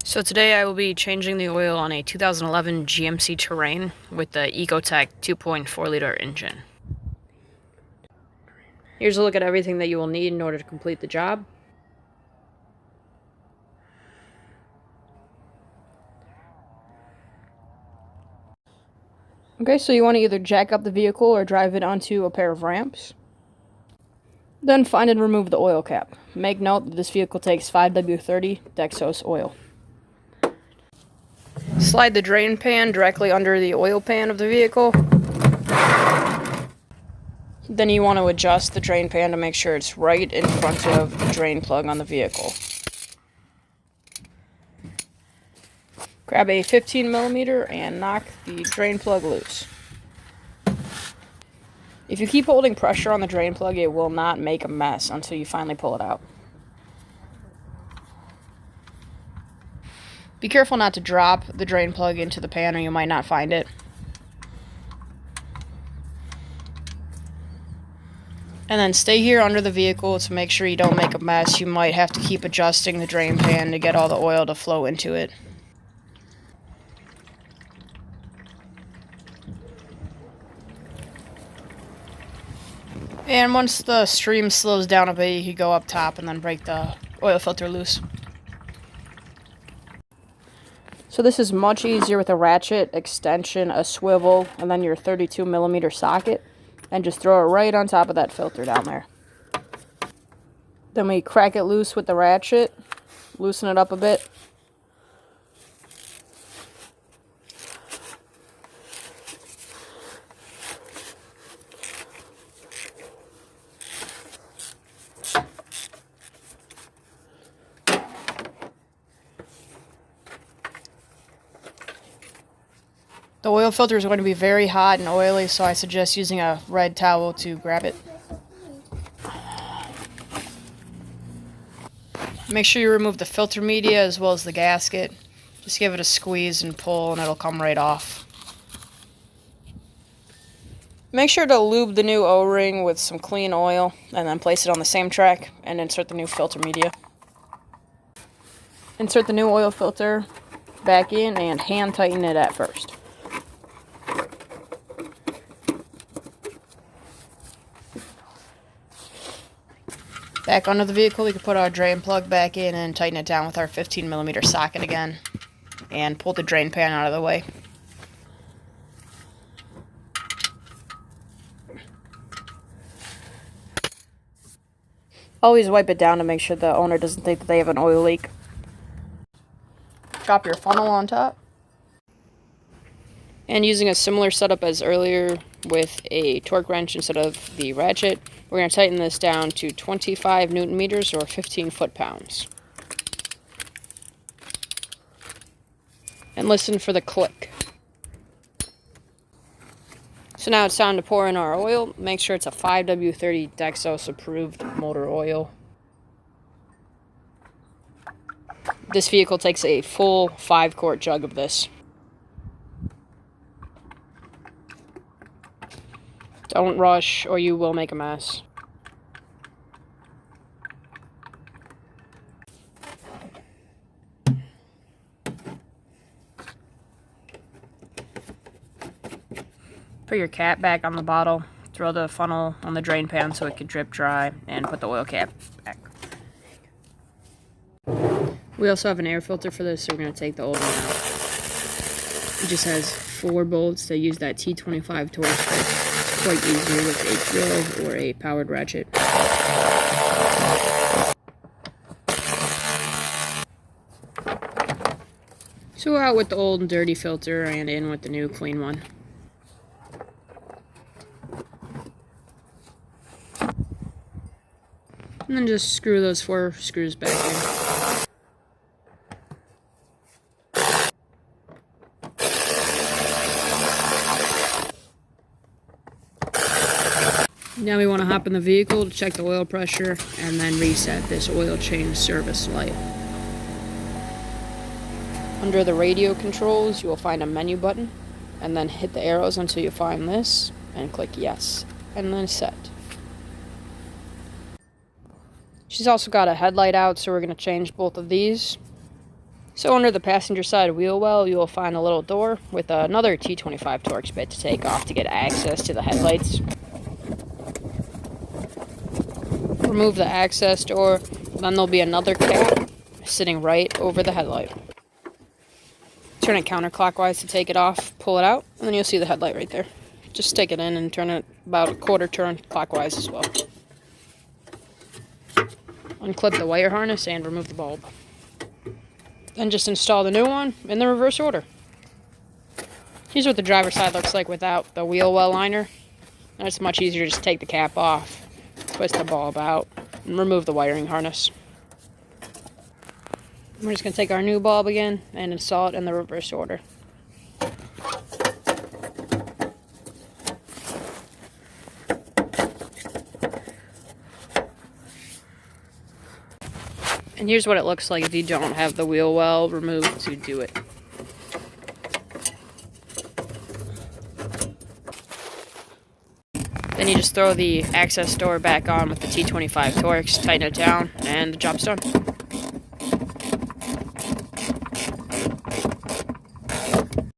So today I will be changing the oil on a 2011 GMC Terrain with the Ecotec 2.4 liter engine. Here's a look at everything that you will need in order to complete the job. Okay, so you want to either jack up the vehicle or drive it onto a pair of ramps. Then find and remove the oil cap. Make note that this vehicle takes 5W30 Dexos oil. Slide the drain pan directly under the oil pan of the vehicle. Then you want to adjust the drain pan to make sure it's right in front of the drain plug on the vehicle. Grab a 15mm and knock the drain plug loose. If you keep holding pressure on the drain plug, it will not make a mess until you finally pull it out. Be careful not to drop the drain plug into the pan or you might not find it. And then stay here under the vehicle to make sure you don't make a mess. You might have to keep adjusting the drain pan to get all the oil to flow into it. And once the stream slows down a bit, you can go up top and then break the oil filter loose. So this is much easier with a ratchet, extension, a swivel, and then your 32mm socket. And just throw it right on top of that filter down there. Then we crack it loose with the ratchet, loosen it up a bit. The oil filter is going to be very hot and oily, so I suggest using a red towel to grab it. Make sure you remove the filter media as well as the gasket. Just give it a squeeze and pull and it'll come right off. Make sure to lube the new O-ring with some clean oil and then place it on the same track and insert the new filter media. Insert the new oil filter back in and hand tighten it at first. Back under the vehicle, we can put our drain plug back in and tighten it down with our 15mm socket again. And pull the drain pan out of the way. Always wipe it down to make sure the owner doesn't think that they have an oil leak. Drop your funnel on top. And using a similar setup as earlier with a torque wrench instead of the ratchet, we're going to tighten this down to 25 Newton meters or 15 foot-pounds. And listen for the click. So now it's time to pour in our oil. Make sure it's a 5W30 Dexos approved motor oil. This vehicle takes a full 5-quart jug of this. Don't rush or you will make a mess. Put your cap back on the bottle, throw the funnel on the drain pan so it can drip dry, and put the oil cap back. We also have an air filter for this, so we're going to take the old one out. It just has 4 bolts. They use that T25 torque strip. Quite easy with a drill or a powered ratchet. So out with the old and dirty filter and in with the new clean one. And then just screw those 4 screws back in. Now we want to hop in the vehicle to check the oil pressure and then reset this oil change service light. Under the radio controls, you will find a menu button, and then hit the arrows until you find this, and click yes, and then set. She's also got a headlight out, so we're going to change both of these. So under the passenger side wheel well, you will find a little door with another T25 Torx bit to take off to get access to the headlights. Remove the access door, then there'll be another cap sitting right over the headlight. Turn it counterclockwise to take it off, pull it out, and then you'll see the headlight right there. Just stick it in and turn it about a quarter turn clockwise as well. Unclip the wire harness and remove the bulb. Then just install the new one in the reverse order. Here's what the driver's side looks like without the wheel well liner. And it's much easier to just take the cap off, twist the bulb out, and remove the wiring harness. We're just going to take our new bulb again and install it in the reverse order. And here's what it looks like if you don't have the wheel well removed to do it. Then you just throw the access door back on with the T25 Torx, tighten it down, and the job's done.